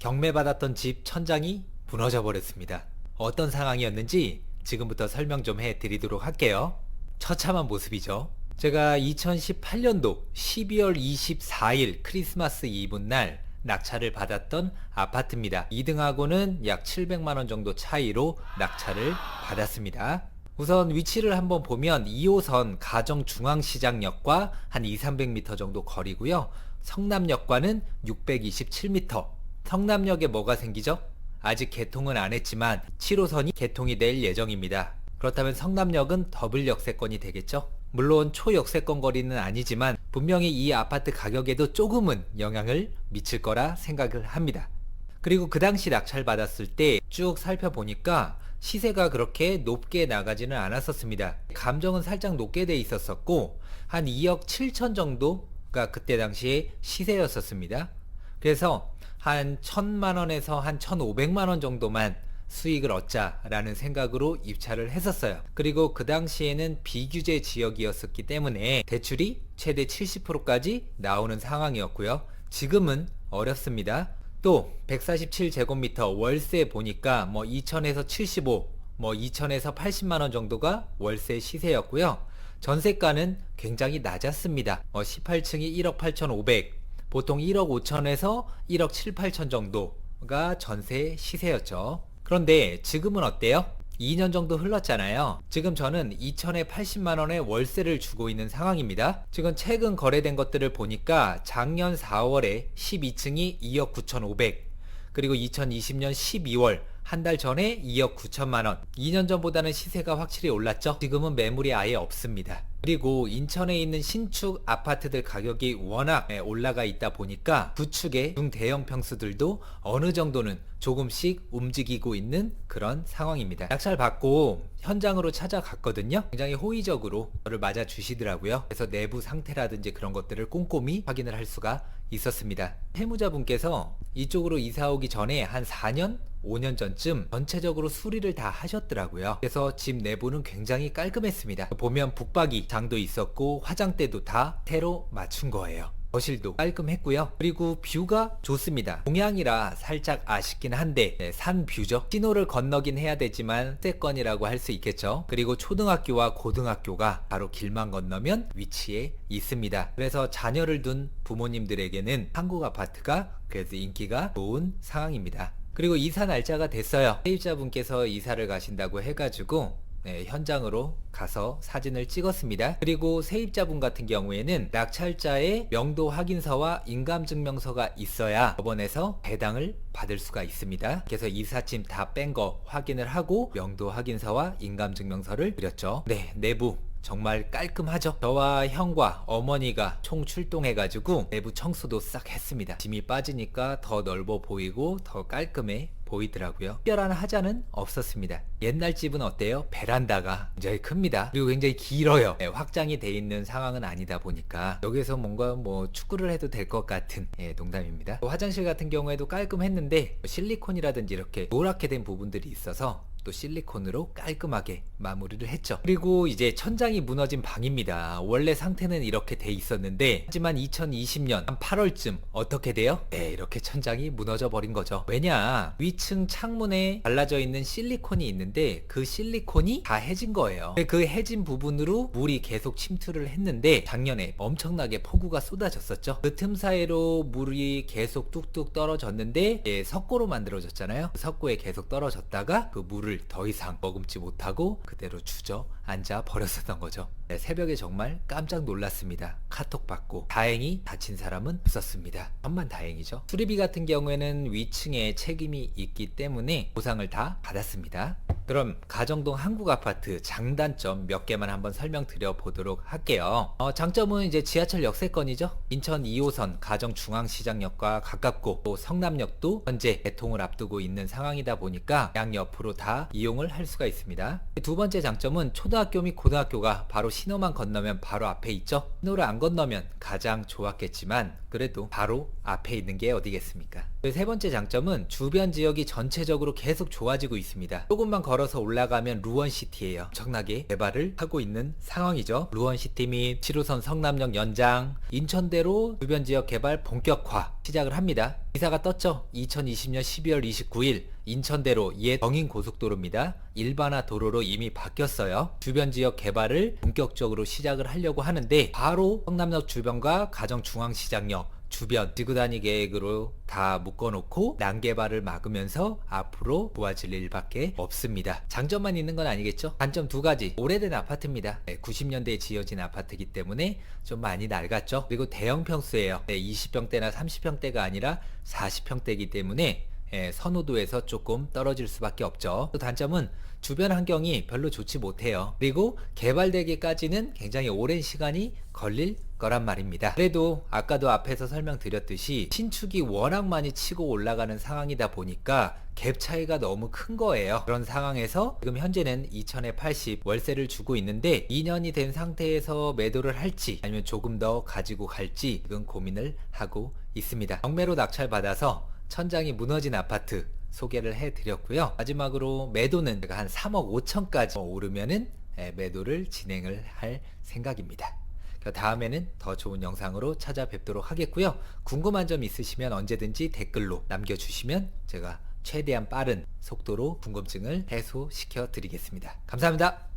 경매받았던 집 천장이 무너져 버렸습니다. 어떤 상황이었는지 지금부터 설명 좀 해드리도록 할게요. 처참한 모습이죠. 제가 2018년도 12월 24일 크리스마스 이브 날 낙찰을 받았던 아파트입니다. 2등하고는 약 700만원 정도 차이로 낙찰을 받았습니다. 우선 위치를 한번 보면 2호선 가정중앙시장역과 한 200~300m 정도 거리고요. 성남역과는 627m. 성남역에 뭐가 생기죠? 아직 개통은 안 했지만 7호선이 개통이 될 예정입니다. 그렇다면 성남역은 더블 역세권이 되겠죠? 물론 초역세권 거리는 아니지만 분명히 이 아파트 가격에도 조금은 영향을 미칠 거라 생각을 합니다. 그리고 그 당시 낙찰 받았을 때 쭉 살펴보니까 시세가 그렇게 높게 나가지는 않았었습니다. 감정은 살짝 높게 돼 있었었고 한 2억 7천 정도가 그때 당시에 시세였었습니다. 그래서 한 1000만원에서 한 1500만원 정도만 수익을 얻자라는 생각으로 입찰을 했었어요. 그리고 그 당시에는 비규제 지역이었기 때문에 대출이 최대 70%까지 나오는 상황이었고요. 지금은 어렵습니다. 또 147제곱미터 월세 보니까 뭐 2000에서 75, 뭐 2000에서 80만원 정도가 월세 시세였고요. 전세가는 굉장히 낮았습니다. 18층이 1억 8,500, 보통 1억 5천에서 1억 7, 8천 정도가 전세 시세였죠. 그런데 지금은 어때요? 2년 정도 흘렀잖아요. 지금 저는 2000에 80만원의 월세를 주고 있는 상황입니다. 지금 최근 거래된 것들을 보니까 작년 4월에 12층이 2억 9,500, 그리고 2020년 12월 한 달 전에 2억 9천만원. 2년 전보다는 시세가 확실히 올랐죠. 지금은 매물이 아예 없습니다. 그리고 인천에 있는 신축 아파트들 가격이 워낙 올라가 있다 보니까 구축의 중대형 평수들도 어느 정도는 조금씩 움직이고 있는 그런 상황입니다. 낙찰 받고 현장으로 찾아갔거든요. 굉장히 호의적으로 저를 맞아 주시더라고요. 그래서 내부 상태라든지 그런 것들을 꼼꼼히 확인을 할 수가 있었습니다. 세무자분께서 이쪽으로 이사 오기 전에 한 4년? 5년 전쯤 전체적으로 수리를 다 하셨더라고요. 그래서 집 내부는 굉장히 깔끔했습니다. 보면 북박이 장도 있었고 화장대도 다 새로 맞춘 거예요. 거실도 깔끔했고요. 그리고 뷰가 좋습니다. 동양이라 살짝 아쉽긴 한데 산 뷰죠. 신호를 건너긴 해야 되지만 세권이라고 할 수 있겠죠. 그리고 초등학교와 고등학교가 바로 길만 건너면 위치에 있습니다. 그래서 자녀를 둔 부모님들에게는 한국 아파트가 그래도 인기가 좋은 상황입니다. 그리고 이사 날짜가 됐어요. 세입자분께서 이사를 가신다고 해가지고 현장으로 가서 사진을 찍었습니다. 그리고 세입자분 같은 경우에는 낙찰자의 명도 확인서와 인감증명서가 있어야 법원에서 배당을 받을 수가 있습니다. 그래서 이삿짐 다 뺀 거 확인을 하고 명도 확인서와 인감증명서를 드렸죠. 네, 내부 정말 깔끔하죠. 저와 형과 어머니가 총 출동해가지고 내부 청소도 싹 했습니다. 짐이 빠지니까 더 넓어 보이고 더 깔끔해 보이더라고요. 특별한 하자는 없었습니다. 옛날 집은 어때요? 베란다가 굉장히 큽니다. 그리고 굉장히 길어요. 확장이 돼 있는 상황은 아니다 보니까 여기서 뭔가 뭐 축구를 해도 될 것 같은 농담입니다. 화장실 같은 경우에도 깔끔했는데 실리콘이라든지 이렇게 노랗게 된 부분들이 있어서 또 실리콘으로 깔끔하게 마무리를 했죠. 그리고 이제 천장이 무너진 방입니다. 원래 상태는 이렇게 돼 있었는데 하지만 2020년 한 8월쯤 어떻게 돼요? 이렇게 천장이 무너져 버린 거죠. 왜냐? 위층 창문에 발라져 있는 실리콘이 있는데 그 실리콘이 다 해진 거예요. 그 해진 부분으로 물이 계속 침투를 했는데 작년에 엄청나게 폭우가 쏟아졌었죠. 그 틈 사이로 물이 계속 뚝뚝 떨어졌는데 석고로 만들어졌잖아요. 석고에 계속 떨어졌다가 그 물을 더 이상 머금지 못하고 그대로 주저앉아 버렸었던 거죠. 새벽에 정말 깜짝 놀랐습니다. 카톡 받고 다행히 다친 사람은 없었습니다. 천만 다행이죠. 수리비 같은 경우에는 위층에 책임이 있기 때문에 보상을 다 받았습니다. 그럼 가정동 한국아파트 장단점 몇 개만 한번 설명드려 보도록 할게요. 장점은 이제 지하철 역세권이죠. 인천 2호선 가정중앙시장역과 가깝고 또 성남역도 현재 개통을 앞두고 있는 상황이다 보니까 양옆으로 다 이용을 할 수가 있습니다. 두 번째 장점은 초등학교 및 고등학교가 바로 신호만 건너면 바로 앞에 있죠. 신호를 안 건너면 가장 좋았겠지만 그래도 바로 앞에 있는 게 어디겠습니까? 세 번째 장점은 주변 지역이 전체적으로 계속 좋아지고 있습니다. 조금만 걸어서 올라가면 루원시티예요. 엄청나게 개발을 하고 있는 상황이죠. 루원시티 및 7호선 성남역 연장, 인천대로 주변 지역 개발 본격화 시작을 합니다. 기사가 떴죠. 2020년 12월 29일 인천대로 옛 경인고속도로입니다. 일반화 도로로 이미 바뀌었어요. 주변 지역 개발을 본격적으로 시작을 하려고 하는데 바로 성남역 주변과 가정중앙시장역 주변 지구단위 계획으로 다 묶어놓고 난개발을 막으면서 앞으로 좋아질 일밖에 없습니다. 장점만 있는 건 아니겠죠? 단점 두 가지. 오래된 아파트입니다. 90년대에 지어진 아파트이기 때문에 좀 많이 낡았죠. 그리고 대형 평수예요. 20평대나 30평대가 아니라 40평대이기 때문에 선호도에서 조금 떨어질 수밖에 없죠. 또 단점은 주변 환경이 별로 좋지 못해요. 그리고 개발되기까지는 굉장히 오랜 시간이 걸릴 거란 말입니다. 그래도 아까도 앞에서 설명드렸듯이 신축이 워낙 많이 치고 올라가는 상황이다 보니까 갭 차이가 너무 큰 거예요. 그런 상황에서 지금 현재는 2,000에 80 월세를 주고 있는데 2년이 된 상태에서 매도를 할지 아니면 조금 더 가지고 갈지 지금 고민을 하고 있습니다. 경매로 낙찰받아서 천장이 무너진 아파트 소개를 해드렸고요. 마지막으로 매도는 제가 한 3억 5천까지 오르면은 매도를 진행을 할 생각입니다. 다음에는 더 좋은 영상으로 찾아뵙도록 하겠고요. 궁금한 점 있으시면 언제든지 댓글로 남겨주시면 제가 최대한 빠른 속도로 궁금증을 해소시켜 드리겠습니다. 감사합니다.